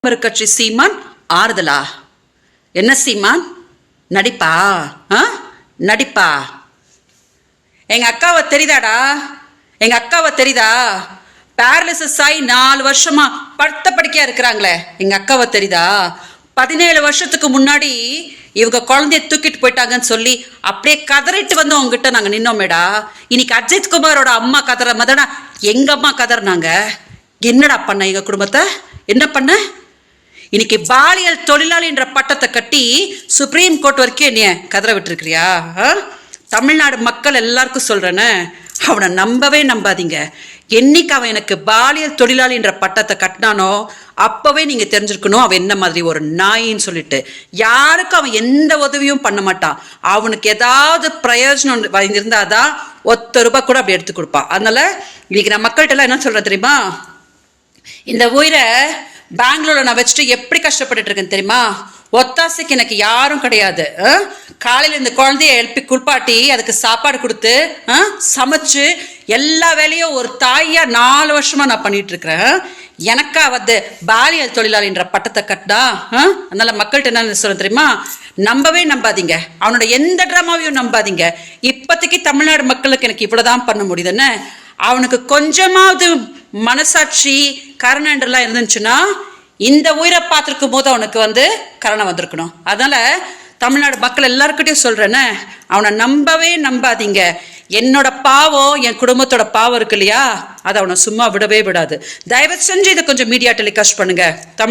Polymer கட்சி சீமான் ஆறுதலா? என்ன சீமான் நடிப்பா? நடிப்பா? எங்க அக்காவை தெரியுதாடா? எங்க அக்காவை தெரியுதா? பேரலிசிஸ் ஆகி 4 வருஷமா படுத்த படுக்கையா இருக்கிறாங்களே, எங்க அக்காவை தெரியுதா? 17 வருஷத்துக்கு முன்னாடி இவங்க குழந்தைய தூக்கிட்டு போயிட்டாங்கன்னு சொல்லி அப்படியே கதறிட்டு வந்து உங்ககிட்ட நாங்க நின்னோமேடா. இன்னைக்கு அஜித் குமாரோட அம்மா கதற மாதிரிடா எங்க அம்மா கதறினாங்க. என்னடா பண்ண எங்க குடும்பத்தை? என்ன பண்ண? இன்னைக்கு பாலியல் தொழிலாளின்ற பட்டத்தை கட்டி சுப்ரீம் கோர்ட் வரைக்கும் என்னைய கதற விட்டுருக்கிறியா? தமிழ்நாடு மக்கள் எல்லாருக்கும் சொல்றேன்னு, அவனை நம்பவே நம்பாதீங்க. என்னைக்கு அவன் எனக்கு பாலியல் தொழிலாளின்ற பட்டத்தை கட்டினானோ அப்பவே நீங்க தெரிஞ்சிருக்கணும் அவன் என்ன மாதிரி ஒரு நாயின்னு சொல்லிட்டு. யாருக்கும் அவன் எந்த உதவியும் பண்ண மாட்டான். அவனுக்கு ஏதாவது பிரயோஜனம் இருந்தாதான் ₹1 கூட அப்படி எடுத்து கொடுப்பான். அதனால இன்னைக்கு நான் மக்கள்கிட்ட எல்லாம் என்ன சொல்றேன் தெரியுமா? இந்த உயிரை பெங்களூர்ல நான் வச்சுட்டு எப்படி கஷ்டப்பட்டுட்டு இருக்கேன் தெரியுமா? ஒத்தாசைக்கு எனக்கு யாரும் கிடையாது. காலையில இந்த குழந்தைய எழுப்பி குளிப்பாட்டி அதுக்கு சாப்பாடு கொடுத்து சமைச்சு எல்லா வேலையும் ஒரு தாயா 4 வருஷமா நான் பண்ணிட்டு இருக்கிறேன். எனக்கா வந்து பாலியல் தொழிலாளின்ற பட்டத்தை கட்டினா. அதனால மக்கள்கிட்ட என்ன சொல்ல தெரியுமா? நம்பவே நம்பாதீங்க. அவனோட எந்த ட்ராமாவையும் நம்பாதீங்க. இப்போதைக்கு தமிழ்நாடு மக்களுக்கு எனக்கு இவ்வளவுதான் பண்ண முடியுதுன்னு. அவனுக்கு கொஞ்சமாவது மனசாட்சி கருணைன்றலாம் இருந்துச்சுன்னா இந்த உயிரை பார்த்துருக்கும் போது அவனுக்கு வந்து கருணை வந்திருக்கணும். அதனால தமிழ்நாடு மக்கள் எல்லாருக்கிட்டையும் சொல்றேன்னு, அவனை நம்பவே நம்பாதீங்க. என்னோட பாவம், என் குடும்பத்தோட பாவம் இருக்கு இல்லையா, அதை அவனை சும்மா விடவே விடாது. தயவு செஞ்சு இதை கொஞ்சம் மீடியா டெலிகாஸ்ட் பண்ணுங்க.